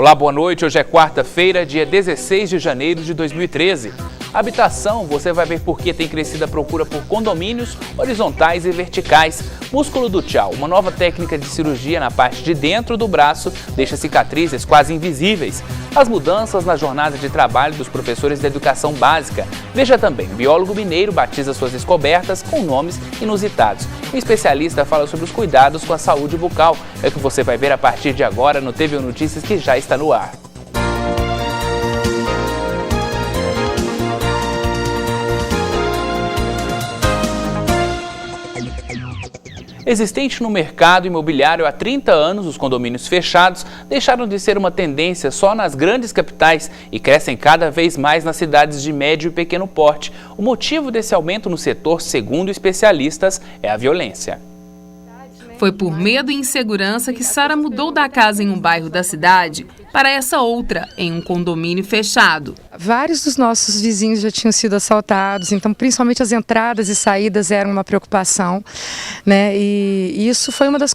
Olá, boa noite. Hoje é quarta-feira, dia 16 de janeiro de 2013. Habitação, você vai ver por que tem crescido a procura por condomínios horizontais e verticais. Músculo do tchau, uma nova técnica de cirurgia na parte de dentro do braço, deixa cicatrizes quase invisíveis. As mudanças na jornada de trabalho dos professores da educação básica. Veja também, o biólogo mineiro batiza suas descobertas com nomes inusitados. O especialista fala sobre os cuidados com a saúde bucal. É o que você vai ver a partir de agora no TV Notícias, que já está no ar. Existente no mercado imobiliário há 30 anos, os condomínios fechados deixaram de ser uma tendência só nas grandes capitais e crescem cada vez mais nas cidades de médio e pequeno porte. O motivo desse aumento no setor, segundo especialistas, é a violência. Foi por medo e insegurança que Sara mudou da casa em um bairro da cidade para essa outra, em um condomínio fechado. Vários dos nossos vizinhos já tinham sido assaltados, então principalmente as entradas e saídas eram uma preocupação, né? E isso foi uma das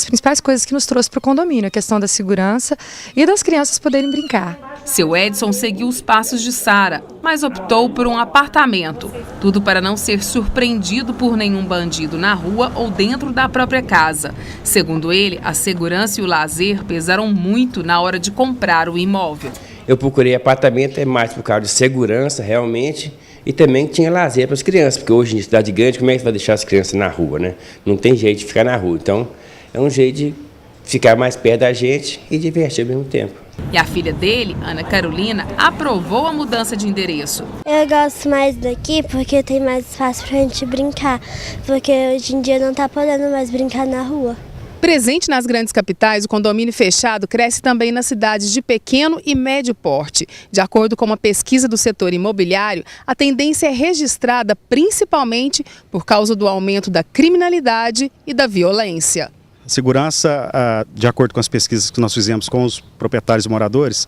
principais coisas que nos trouxe para o condomínio, a questão da segurança e das crianças poderem brincar. Seu Edson seguiu os passos de Sara, mas optou por um apartamento. Tudo para não ser surpreendido por nenhum bandido na rua ou dentro da própria casa. Segundo ele, a segurança e o lazer pesaram muito na hora de comprar o imóvel. Eu procurei apartamento mais por causa de segurança, realmente, e também tinha lazer para as crianças, porque hoje em cidade grande, como é que você vai deixar as crianças na rua, né? Não tem jeito de ficar na rua, então é um jeito de ficar mais perto da gente e divertir ao mesmo tempo. E a filha dele, Ana Carolina, aprovou a mudança de endereço. Eu gosto mais daqui porque tem mais espaço pra gente brincar, porque hoje em dia não tá podendo mais brincar na rua. Presente nas grandes capitais, o condomínio fechado cresce também nas cidades de pequeno e médio porte. De acordo com uma pesquisa do setor imobiliário, a tendência é registrada principalmente por causa do aumento da criminalidade e da violência. Segurança, de acordo com as pesquisas que nós fizemos com os proprietários e moradores,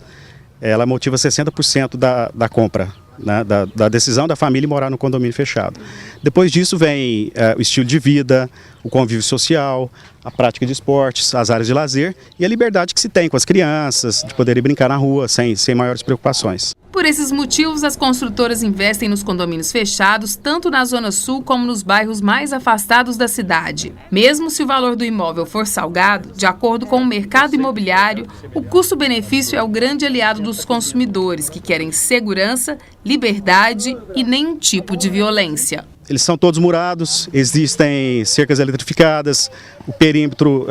ela motiva 60% da compra, né, da decisão da família morar no condomínio fechado. Depois disso vem o estilo de vida, o convívio social, a prática de esportes, as áreas de lazer e a liberdade que se tem com as crianças, de poderem brincar na rua sem maiores preocupações. Por esses motivos, as construtoras investem nos condomínios fechados, tanto na Zona Sul como nos bairros mais afastados da cidade. Mesmo se o valor do imóvel for salgado, de acordo com o mercado imobiliário, o custo-benefício é o grande aliado dos consumidores, que querem segurança, liberdade e nenhum tipo de violência. Eles são todos murados, existem cercas eletrificadas, o perímetro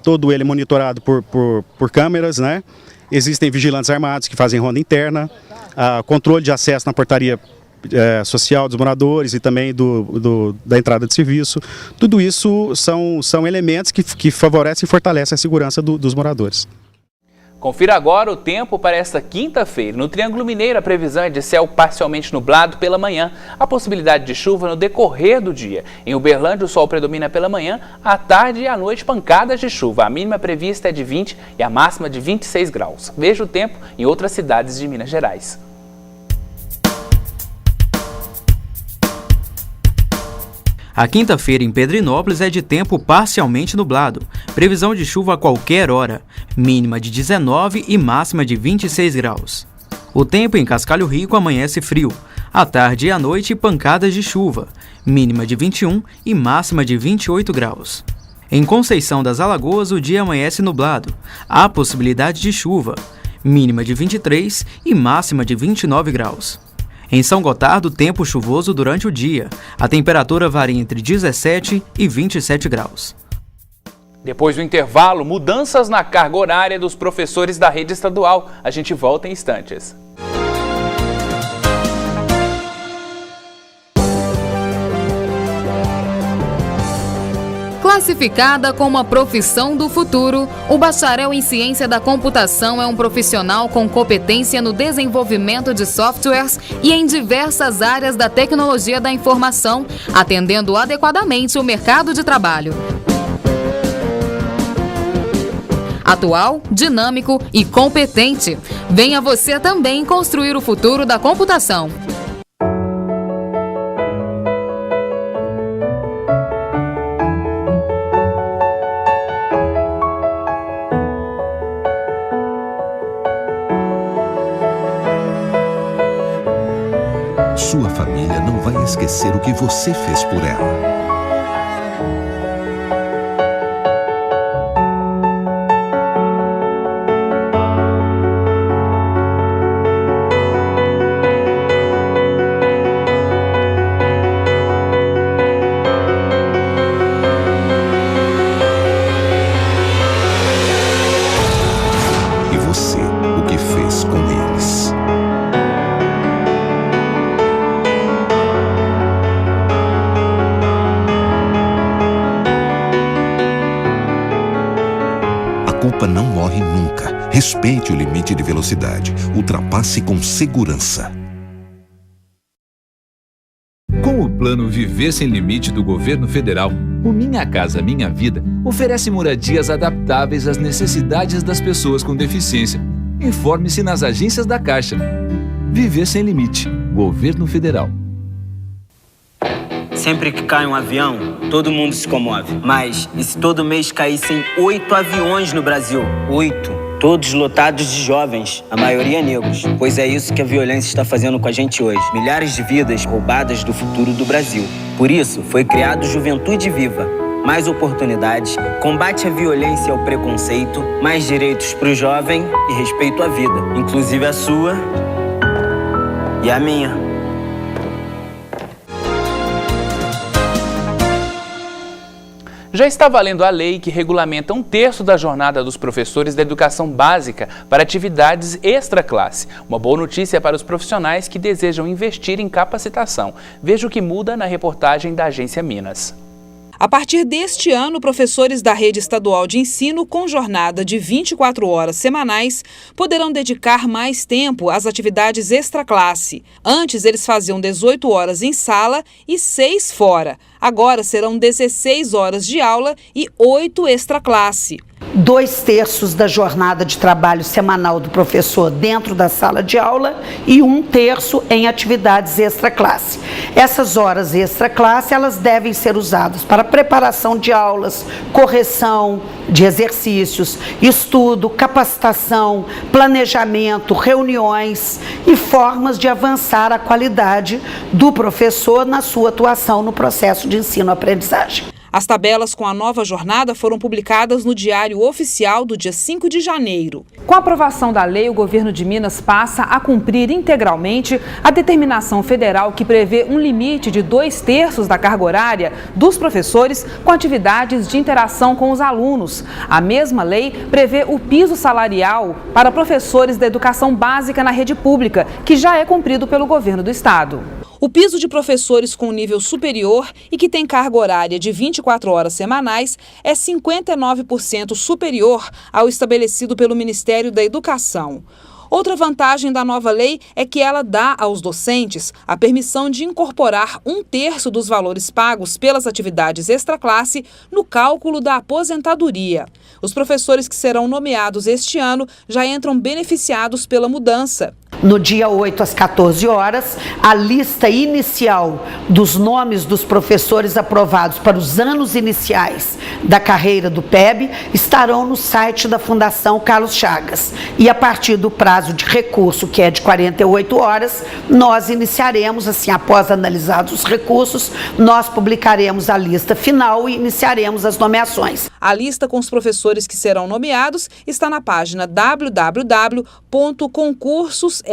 todo ele é monitorado por câmeras, né? Existem vigilantes armados que fazem ronda interna, controle de acesso na portaria social dos moradores e também da entrada de serviço. Tudo isso são elementos que favorecem e fortalecem a segurança dos moradores. Confira agora o tempo para esta quinta-feira. No Triângulo Mineiro, a previsão é de céu parcialmente nublado pela manhã. A possibilidade de chuva no decorrer do dia. Em Uberlândia, o sol predomina pela manhã, à tarde e à noite, pancadas de chuva. A mínima prevista é de 20 e a máxima de 26 graus. Veja o tempo em outras cidades de Minas Gerais. A quinta-feira em Pedrinópolis é de tempo parcialmente nublado. Previsão de chuva a qualquer hora. Mínima de 19 e máxima de 26 graus. O tempo em Cascalho Rico amanhece frio. À tarde e à noite, pancadas de chuva. Mínima de 21 e máxima de 28 graus. Em Conceição das Alagoas, o dia amanhece nublado. Há possibilidade de chuva. Mínima de 23 e máxima de 29 graus. Em São Gotardo, tempo chuvoso durante o dia. A temperatura varia entre 17 e 27 graus. Depois do intervalo, mudanças na carga horária dos professores da rede estadual. A gente volta em instantes. Classificada como a profissão do futuro, o bacharel em ciência da computação é um profissional com competência no desenvolvimento de softwares e em diversas áreas da tecnologia da informação, atendendo adequadamente o mercado de trabalho. Atual, dinâmico e competente. Venha você também construir o futuro da computação. esquecer o que você fez por ela. A culpa não morre nunca. Respeite o limite de velocidade. Ultrapasse com segurança. Com o plano Viver Sem Limite do Governo Federal, o Minha Casa Minha Vida oferece moradias adaptáveis às necessidades das pessoas com deficiência. Informe-se nas agências da Caixa. Viver Sem Limite, Governo Federal. Sempre que cai um avião, todo mundo se comove. Mas e se todo mês caíssem 8 aviões no Brasil? 8. Todos lotados de jovens, a maioria negros. Pois é isso que a violência está fazendo com a gente hoje. Milhares de vidas roubadas do futuro do Brasil. Por isso, foi criado Juventude Viva. Mais oportunidades, combate à violência e ao preconceito, mais direitos para o jovem e respeito à vida. Inclusive a sua e a minha. Já está valendo a lei que regulamenta 1/3 da jornada dos professores da educação básica para atividades extra-classe. Uma boa notícia para os profissionais que desejam investir em capacitação. Veja o que muda na reportagem da Agência Minas. A partir deste ano, professores da rede estadual de ensino com jornada de 24 horas semanais poderão dedicar mais tempo às atividades extra-classe. Antes, eles faziam 18 horas em sala e 6 fora. Agora serão 16 horas de aula e 8 extra-classe. 2/3 da jornada de trabalho semanal do professor dentro da sala de aula e 1/3 em atividades extra-classe. Essas horas extra-classe, elas devem ser usadas para preparação de aulas, correção de exercícios, estudo, capacitação, planejamento, reuniões e formas de avançar a qualidade do professor na sua atuação no processo de ensino-aprendizagem. As tabelas com a nova jornada foram publicadas no Diário Oficial do dia 5 de janeiro. Com a aprovação da lei, o governo de Minas passa a cumprir integralmente a determinação federal que prevê um limite de 2/3 da carga horária dos professores com atividades de interação com os alunos. A mesma lei prevê o piso salarial para professores da educação básica na rede pública, que já é cumprido pelo governo do estado. O piso de professores com nível superior e que tem carga horária de 24 horas semanais é 59% superior ao estabelecido pelo Ministério da Educação. Outra vantagem da nova lei é que ela dá aos docentes a permissão de incorporar 1/3 dos valores pagos pelas atividades extraclasse no cálculo da aposentadoria. Os professores que serão nomeados este ano já entram beneficiados pela mudança. No dia 8 às 14 horas, a lista inicial dos nomes dos professores aprovados para os anos iniciais da carreira do PEB estarão no site da Fundação Carlos Chagas. E a partir do prazo de recurso, que é de 48 horas, nós iniciaremos, assim, após analisados os recursos, nós publicaremos a lista final e iniciaremos as nomeações. A lista com os professores que serão nomeados está na página www.concursosfcc.com.br.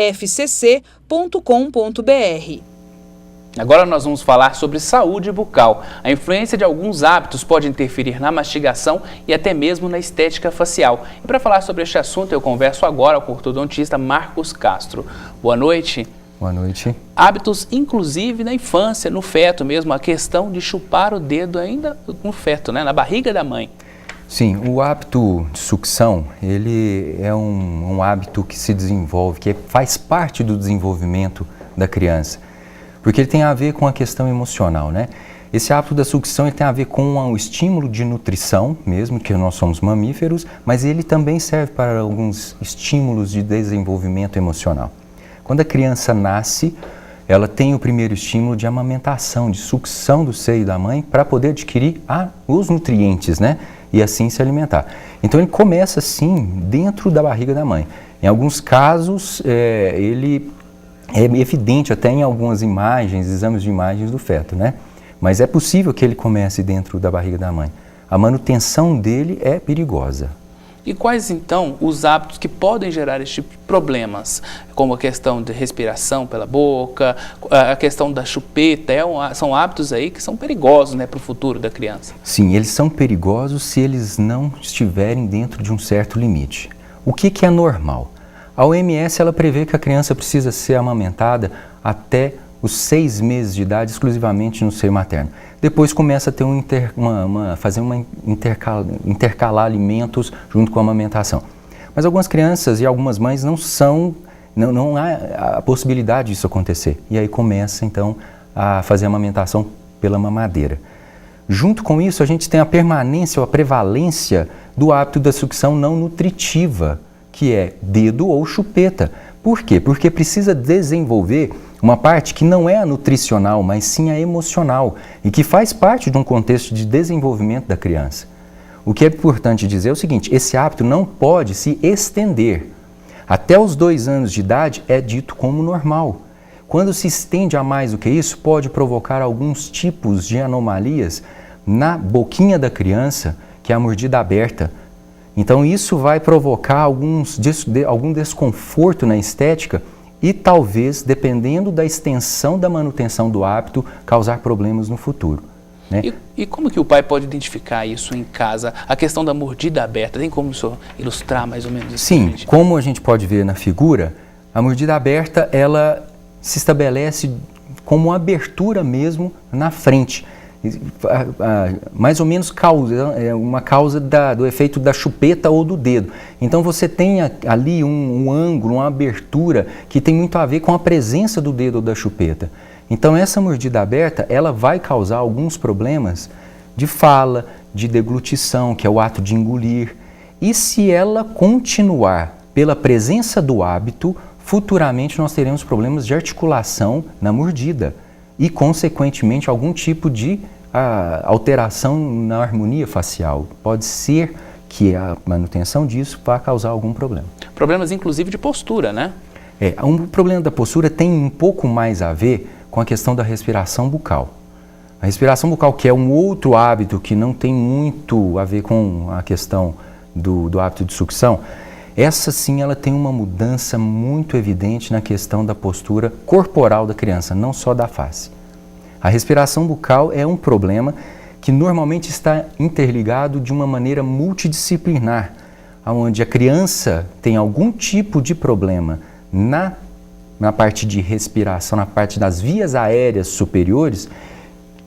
Agora nós vamos falar sobre saúde bucal. A influência de alguns hábitos pode interferir na mastigação e até mesmo na estética facial. E para falar sobre este assunto, eu converso agora com o ortodontista Marcos Castro. Boa noite. Boa noite. Hábitos, inclusive na infância, no feto mesmo, a questão de chupar o dedo ainda no feto, né? Na barriga da mãe. Sim, o hábito de sucção, ele é um hábito que se desenvolve, que faz parte do desenvolvimento da criança, porque ele tem a ver com a questão emocional, né? Esse hábito da sucção ele tem a ver com o estímulo de nutrição, mesmo que nós somos mamíferos, mas ele também serve para alguns estímulos de desenvolvimento emocional. Quando a criança nasce, ela tem o primeiro estímulo de amamentação, de sucção do seio da mãe para poder adquirir os nutrientes, né? E assim se alimentar. Então ele começa assim dentro da barriga da mãe. Em alguns casos ele É evidente até em algumas imagens, exames de imagens do feto, né? Mas é possível que ele comece dentro da barriga da mãe. A manutenção dele é perigosa. E quais, então, os hábitos que podem gerar esse tipo de problemas? Como a questão de respiração pela boca, a questão da chupeta, são hábitos aí que são perigosos, né, para o futuro da criança. Sim, eles são perigosos se eles não estiverem dentro de um certo limite. O que é normal? A OMS ela prevê que a criança precisa ser amamentada até os 6 meses de idade exclusivamente no seio materno. Depois começa a ter intercalar alimentos junto com a amamentação. Mas algumas crianças e algumas mães não há a possibilidade disso acontecer. E aí começa então a fazer a amamentação pela mamadeira. Junto com isso a gente tem a permanência ou a prevalência do hábito da sucção não nutritiva, que é dedo ou chupeta. Por quê? Porque precisa desenvolver uma parte que não é a nutricional, mas sim a emocional e que faz parte de um contexto de desenvolvimento da criança. O que é importante dizer é o seguinte, esse hábito não pode se estender. Até os 2 anos de idade é dito como normal. Quando se estende a mais do que isso, pode provocar alguns tipos de anomalias na boquinha da criança, que é a mordida aberta. Então isso vai provocar algum desconforto na estética e talvez, dependendo da extensão da manutenção do hábito, causar problemas no futuro. Né? E como que o pai pode identificar isso em casa? A questão da mordida aberta, tem como o senhor ilustrar mais ou menos isso? Sim, como a gente pode ver na figura, a mordida aberta ela se estabelece como uma abertura mesmo na frente. Mais ou menos uma causa do efeito da chupeta ou do dedo. Então você tem ali um ângulo, uma abertura que tem muito a ver com a presença do dedo ou da chupeta. Então essa mordida aberta, ela vai causar alguns problemas de fala, de deglutição, que é o ato de engolir. E se ela continuar pela presença do hábito, futuramente nós teremos problemas de articulação na mordida. E, consequentemente, algum tipo de alteração na harmonia facial. Pode ser que a manutenção disso vá causar algum problema. Problemas, inclusive, de postura, né? O problema da postura tem um pouco mais a ver com a questão da respiração bucal. A respiração bucal, que é um outro hábito que não tem muito a ver com a questão do hábito de sucção, essa sim ela tem uma mudança muito evidente na questão da postura corporal da criança, não só da face. A respiração bucal é um problema que normalmente está interligado de uma maneira multidisciplinar, onde a criança tem algum tipo de problema na parte de respiração, na parte das vias aéreas superiores,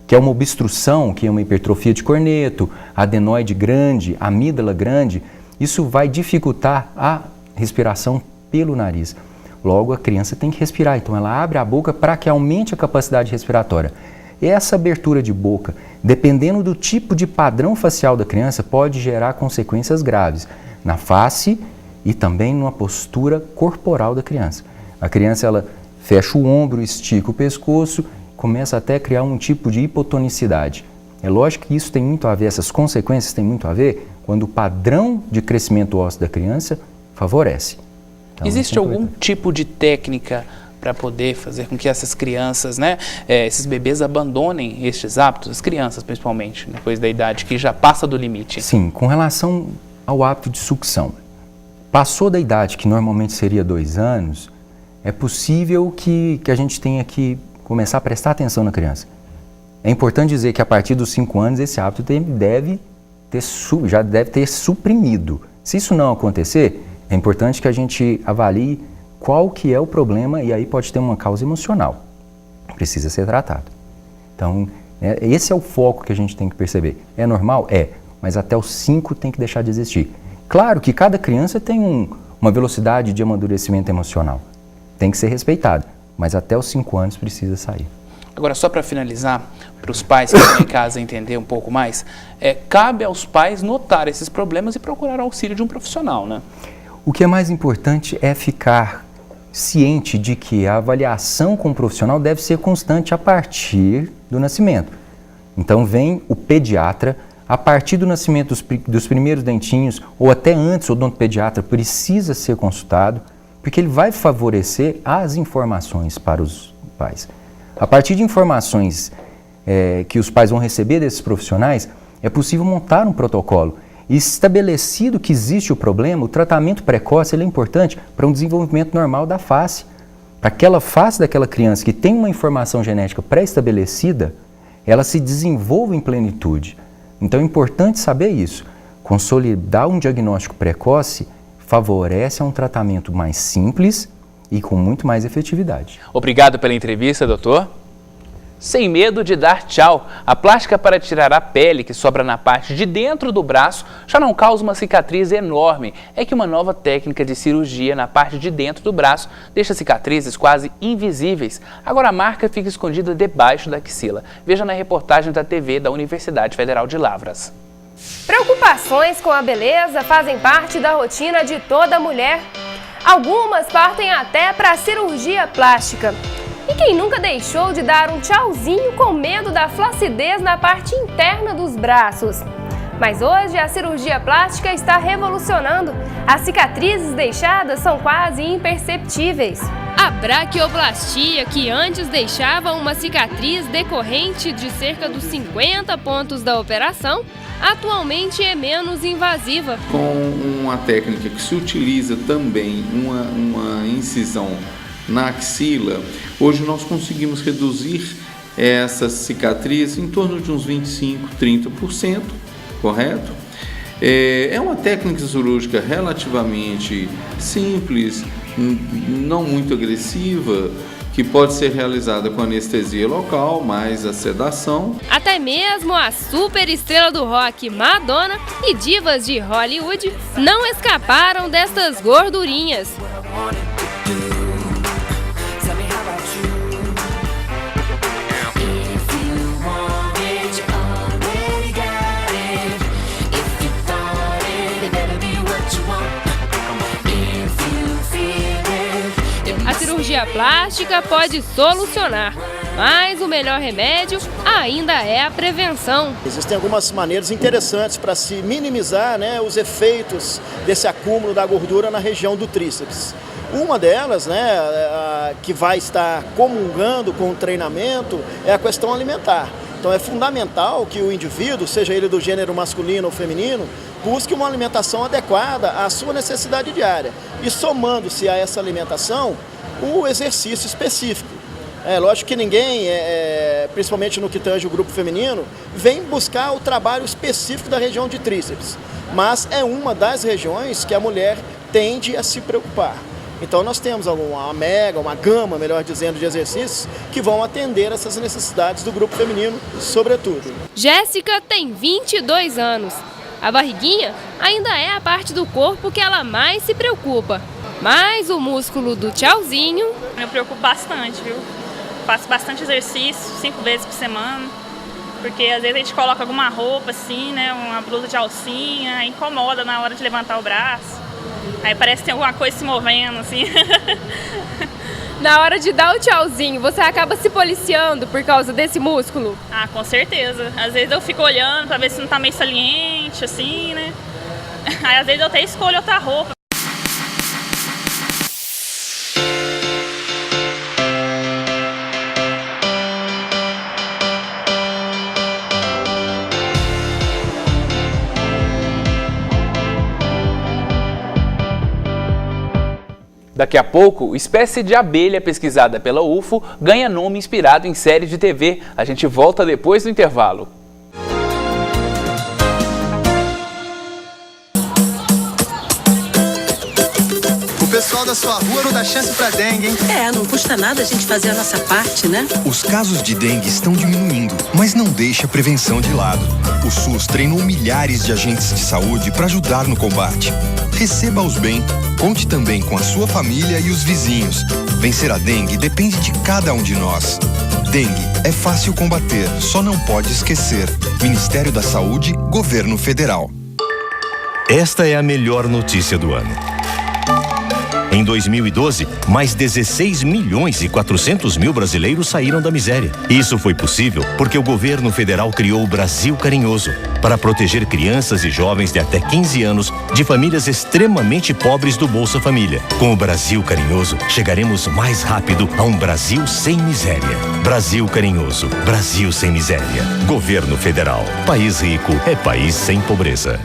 que é uma obstrução, que é uma hipertrofia de corneto, adenoide grande, amígdala grande. Isso vai dificultar a respiração pelo nariz. Logo, a criança tem que respirar, então ela abre a boca para que aumente a capacidade respiratória. E essa abertura de boca, dependendo do tipo de padrão facial da criança, pode gerar consequências graves na face e também numa postura corporal da criança. A criança ela fecha o ombro, estica o pescoço, começa até a criar um tipo de hipotonicidade. É lógico que isso tem muito a ver, essas consequências têm muito a ver quando o padrão de crescimento ósseo da criança favorece. Então, existe algum tipo de técnica para poder fazer com que essas crianças, esses bebês abandonem estes hábitos, as crianças principalmente, depois da idade que já passa do limite? Sim, com relação ao hábito de sucção, passou da idade, que normalmente seria 2 anos, é possível que a gente tenha que começar a prestar atenção na criança. É importante dizer que a partir dos 5 anos esse hábito já deve ter suprimido. Se isso não acontecer, é importante que a gente avalie qual que é o problema e aí pode ter uma causa emocional. Precisa ser tratado. Então, esse é o foco que a gente tem que perceber. É normal? É, mas até os 5 tem que deixar de existir. Claro que cada criança tem uma velocidade de amadurecimento emocional. Tem que ser respeitada, mas até os 5 anos precisa sair. Agora, só para finalizar, para os pais que estão em casa entender um pouco mais, cabe aos pais notar esses problemas e procurar o auxílio de um profissional, né? O que é mais importante é ficar ciente de que a avaliação com o profissional deve ser constante a partir do nascimento. Então vem o pediatra, a partir do nascimento dos primeiros dentinhos ou até antes o odontopediatra precisa ser consultado porque ele vai favorecer as informações para os pais. A partir de informações que os pais vão receber desses profissionais, é possível montar um protocolo. E estabelecido que existe o problema, o tratamento precoce ele é importante para um desenvolvimento normal da face. Para aquela face daquela criança que tem uma informação genética pré-estabelecida, ela se desenvolva em plenitude. Então é importante saber isso. Consolidar um diagnóstico precoce favorece um tratamento mais simples e com muito mais efetividade. Obrigado pela entrevista, doutor. Sem medo de dar tchau, a plástica para tirar a pele que sobra na parte de dentro do braço já não causa uma cicatriz enorme. É que uma nova técnica de cirurgia na parte de dentro do braço deixa cicatrizes quase invisíveis. Agora a marca fica escondida debaixo da axila. Veja na reportagem da TV da Universidade Federal de Lavras. Preocupações com a beleza fazem parte da rotina de toda mulher. Algumas partem até para a cirurgia plástica. E quem nunca deixou de dar um tchauzinho com medo da flacidez na parte interna dos braços? Mas hoje a cirurgia plástica está revolucionando. As cicatrizes deixadas são quase imperceptíveis. A braquioplastia, que antes deixava uma cicatriz decorrente de cerca dos 50 pontos da operação, atualmente é menos invasiva. Com uma técnica que se utiliza também uma incisão na axila, hoje nós conseguimos reduzir essa cicatriz em torno de uns 25, 30%, correto? É uma técnica cirúrgica relativamente simples, não muito agressiva, que pode ser realizada com anestesia local, mais a sedação. Até mesmo a super estrela do rock Madonna e divas de Hollywood não escaparam destas gordurinhas. A cirurgia plástica pode solucionar, mas o melhor remédio ainda é a prevenção. Existem algumas maneiras interessantes para se minimizar, os efeitos desse acúmulo da gordura na região do tríceps. Uma delas, que vai estar comungando com o treinamento, é a questão alimentar. Então é fundamental que o indivíduo, seja ele do gênero masculino ou feminino, busque uma alimentação adequada à sua necessidade diária. E somando-se a essa alimentação, o exercício específico. É lógico que ninguém, principalmente no que tange o grupo feminino, vem buscar o trabalho específico da região de tríceps, mas é uma das regiões que a mulher tende a se preocupar. Então nós temos uma gama, melhor dizendo, de exercícios que vão atender essas necessidades do grupo feminino, sobretudo. Jéssica tem 22 anos. A barriguinha ainda é a parte do corpo que ela mais se preocupa. Mas o músculo do tchauzinho... Eu preocupo bastante, viu? Faço bastante exercício, 5 vezes por semana. Porque às vezes a gente coloca alguma roupa assim, uma blusa de alcinha, incomoda na hora de levantar o braço. Aí parece que tem alguma coisa se movendo, assim. Na hora de dar o tchauzinho, você acaba se policiando por causa desse músculo? Ah, com certeza. Às vezes eu fico olhando pra ver se não tá meio saliente, assim, né? Aí às vezes eu até escolho outra roupa. Daqui a pouco, espécie de abelha pesquisada pela UFO ganha nome inspirado em série de TV. A gente volta depois do intervalo. O pessoal da sua rua não dá chance pra dengue, hein? Não custa nada a gente fazer a nossa parte, né? Os casos de dengue estão diminuindo, mas não deixa a prevenção de lado. O SUS treinou milhares de agentes de saúde para ajudar no combate. Receba-os bem. Conte também com a sua família e os vizinhos. Vencer a dengue depende de cada um de nós. Dengue é fácil combater, só não pode esquecer. Ministério da Saúde, Governo Federal. Esta é a melhor notícia do ano. Em 2012, mais 16 milhões e 400 mil brasileiros saíram da miséria. Isso foi possível porque o governo federal criou o Brasil Carinhoso para proteger crianças e jovens de até 15 anos de famílias extremamente pobres do Bolsa Família. Com o Brasil Carinhoso, chegaremos mais rápido a um Brasil sem miséria. Brasil Carinhoso, Brasil sem miséria. Governo Federal. País rico é país sem pobreza.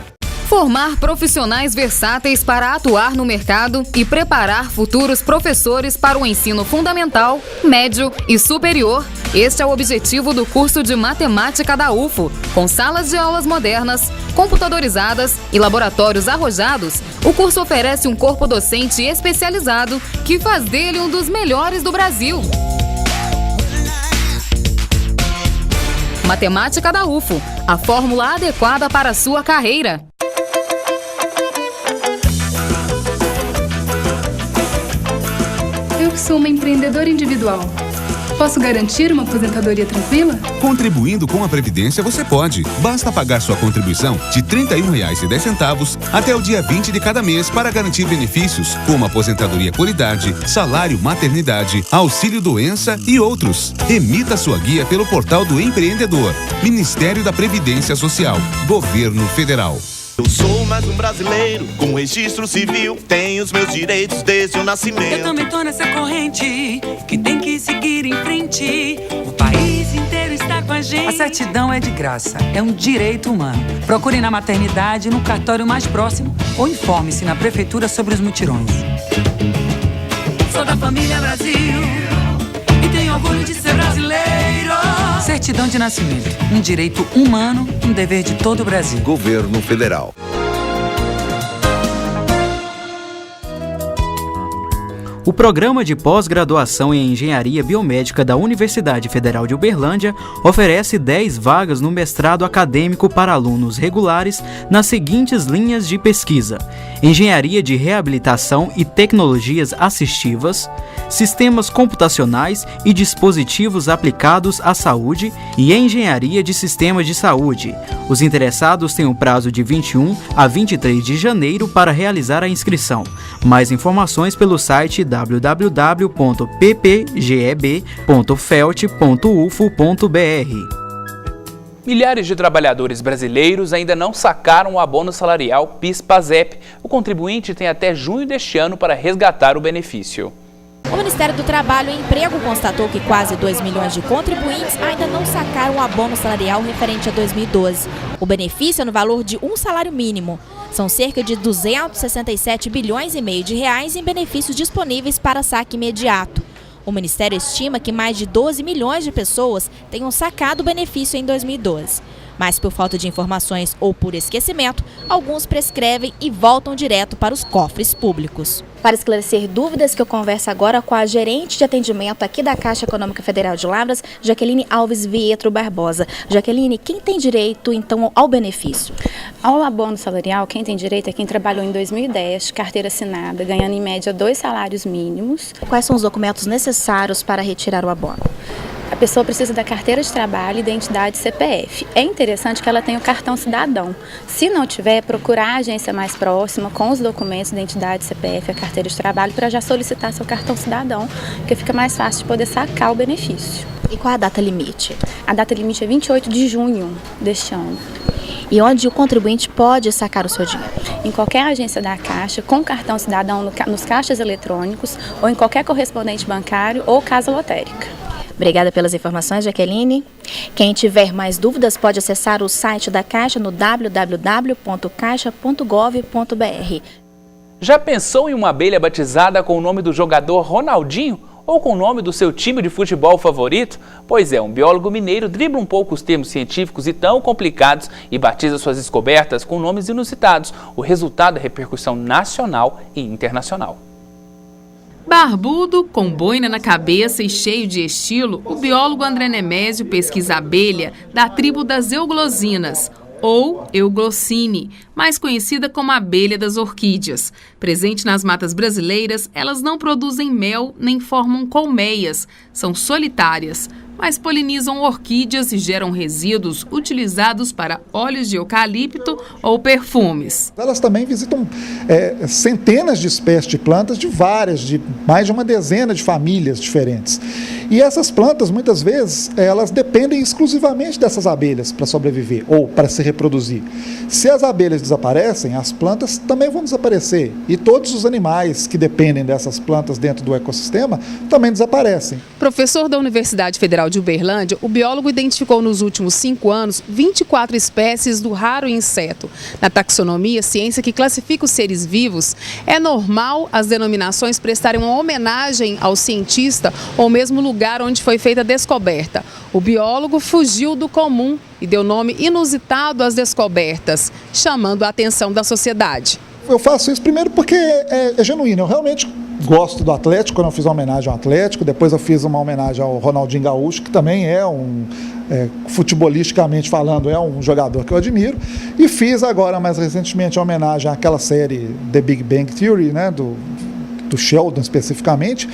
Formar profissionais versáteis para atuar no mercado e preparar futuros professores para o ensino fundamental, médio e superior. Este é o objetivo do curso de matemática da UFO. Com salas de aulas modernas, computadorizadas e laboratórios arrojados, o curso oferece um corpo docente especializado que faz dele um dos melhores do Brasil. Matemática da UFO, a fórmula adequada para a sua carreira. Eu que sou uma empreendedora individual, posso garantir uma aposentadoria tranquila? Contribuindo com a Previdência você pode. Basta pagar sua contribuição de R$ 31,10 até o dia 20 de cada mês para garantir benefícios como aposentadoria por idade, salário maternidade, auxílio doença e outros. Emita sua guia pelo portal do empreendedor. Ministério da Previdência Social. Governo Federal. Eu sou mais um brasileiro com registro civil, tenho os meus direitos desde o nascimento. Eu também tô nessa corrente que tem que seguir em frente. O país inteiro está com a gente. A certidão é de graça, é um direito humano. Procure na maternidade, no cartório mais próximo ou informe-se na prefeitura sobre os mutirões. Sou da família Brasil e tenho orgulho de ser brasileiro. Certidão de nascimento, um direito humano, um dever de todo o Brasil. Governo Federal. O Programa de Pós-Graduação em Engenharia Biomédica da Universidade Federal de Uberlândia oferece 10 vagas no mestrado acadêmico para alunos regulares nas seguintes linhas de pesquisa: Engenharia de Reabilitação e Tecnologias Assistivas, Sistemas Computacionais e Dispositivos Aplicados à Saúde e Engenharia de Sistemas de Saúde. Os interessados têm um prazo de 21 a 23 de janeiro para realizar a inscrição. Mais informações pelo site www.ppgeb.felt.ufo.br. Milhares de trabalhadores brasileiros ainda não sacaram o abono salarial PIS/PASEP. O contribuinte tem até junho deste ano para resgatar o benefício. O Ministério do Trabalho e Emprego constatou que quase 2 milhões de contribuintes ainda não sacaram o abono salarial referente a 2012. O benefício é no valor de um salário mínimo. São cerca de 267 bilhões e meio de reais em benefícios disponíveis para saque imediato. O Ministério estima que mais de 12 milhões de pessoas tenham sacado o benefício em 2012. Mas por falta de informações ou por esquecimento, alguns prescrevem e voltam direto para os cofres públicos. Para esclarecer dúvidas, que eu converso agora com a gerente de atendimento aqui da Caixa Econômica Federal de Lavras, Jaqueline Alves Vietro Barbosa. Jaqueline, quem tem direito, então, ao benefício? Ao abono salarial, quem tem direito é quem trabalhou em 2010, carteira assinada, ganhando em média 2 salários mínimos. Quais são os documentos necessários para retirar o abono? A pessoa precisa da carteira de trabalho, identidade CPF. É interessante que ela tenha o cartão cidadão. Se não tiver, procurar a agência mais próxima com os documentos, identidade CPF, a carteira de trabalho, para já solicitar seu cartão cidadão, porque fica mais fácil de poder sacar o benefício. E qual a data limite? A data limite é 28 de junho deste ano. E onde o contribuinte pode sacar o seu dinheiro? Em qualquer agência da Caixa, com cartão cidadão nos caixas eletrônicos ou em qualquer correspondente bancário ou casa lotérica. Obrigada pelas informações, Jaqueline. Quem tiver mais dúvidas pode acessar o site da Caixa no www.caixa.gov.br. Já pensou em uma abelha batizada com o nome do jogador Ronaldinho? Ou com o nome do seu time de futebol favorito? Pois é, um biólogo mineiro dribla um pouco os termos científicos e tão complicados e batiza suas descobertas com nomes inusitados. O resultado é repercussão nacional e internacional. Barbudo, com boina na cabeça e cheio de estilo, o biólogo André Nemésio pesquisa a abelha da tribo das euglosinas, ou Euglossine, mais conhecida como abelha das orquídeas. Presente nas matas brasileiras, elas não produzem mel nem formam colmeias, são solitárias. mas polinizam orquídeas e geram resíduos utilizados para óleos de eucalipto ou perfumes. Elas também visitam centenas de espécies de plantas de mais de uma dezena de famílias diferentes. E essas plantas, muitas vezes, elas dependem exclusivamente dessas abelhas para sobreviver ou para se reproduzir. Se as abelhas desaparecem, as plantas também vão desaparecer. E todos os animais que dependem dessas plantas dentro do ecossistema também desaparecem. Professor da Universidade Federal de Uberlândia, o biólogo identificou nos últimos 5 anos 24 espécies do raro inseto. Na taxonomia, ciência que classifica os seres vivos, é normal as denominações prestarem uma homenagem ao cientista ou mesmo lugar onde foi feita a descoberta. O biólogo fugiu do comum e deu nome inusitado às descobertas, chamando a atenção da sociedade. Eu faço isso primeiro porque é genuíno. Eu realmente gosto do Atlético, quando eu fiz uma homenagem ao Atlético. Depois eu fiz uma homenagem ao Ronaldinho Gaúcho, que também futebolisticamente falando, é um jogador que eu admiro. E fiz agora, mais recentemente, a homenagem àquela série The Big Bang Theory, né, do Sheldon especificamente,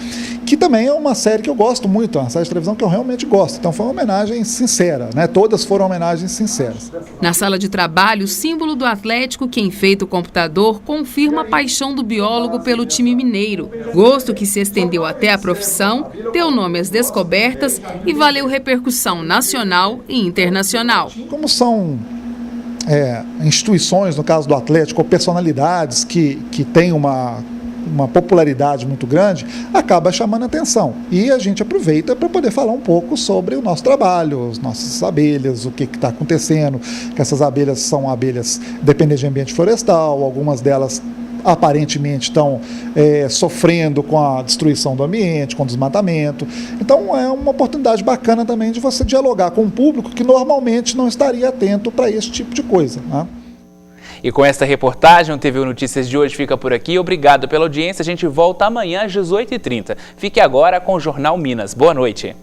que também é uma série que eu gosto muito, é uma série de televisão que eu realmente gosto. Então foi uma homenagem sincera, né? Todas foram homenagens sinceras. Na sala de trabalho, o símbolo do Atlético que enfeita o computador confirma a paixão do biólogo pelo time mineiro. Gosto que se estendeu até a profissão, deu nome às descobertas e valeu repercussão nacional e internacional. Como são instituições, no caso do Atlético, ou personalidades que têm uma popularidade muito grande, acaba chamando atenção. E a gente aproveita para poder falar um pouco sobre o nosso trabalho, as nossas abelhas, o que está acontecendo, que essas abelhas são abelhas dependentes de ambiente florestal, algumas delas aparentemente estão sofrendo com a destruição do ambiente, com o desmatamento. Então é uma oportunidade bacana também de você dialogar com um público que normalmente não estaria atento para esse tipo de coisa, né? E com esta reportagem, o TV Notícias de hoje fica por aqui. Obrigado pela audiência. A gente volta amanhã às 18h30. Fique agora com o Jornal Minas. Boa noite.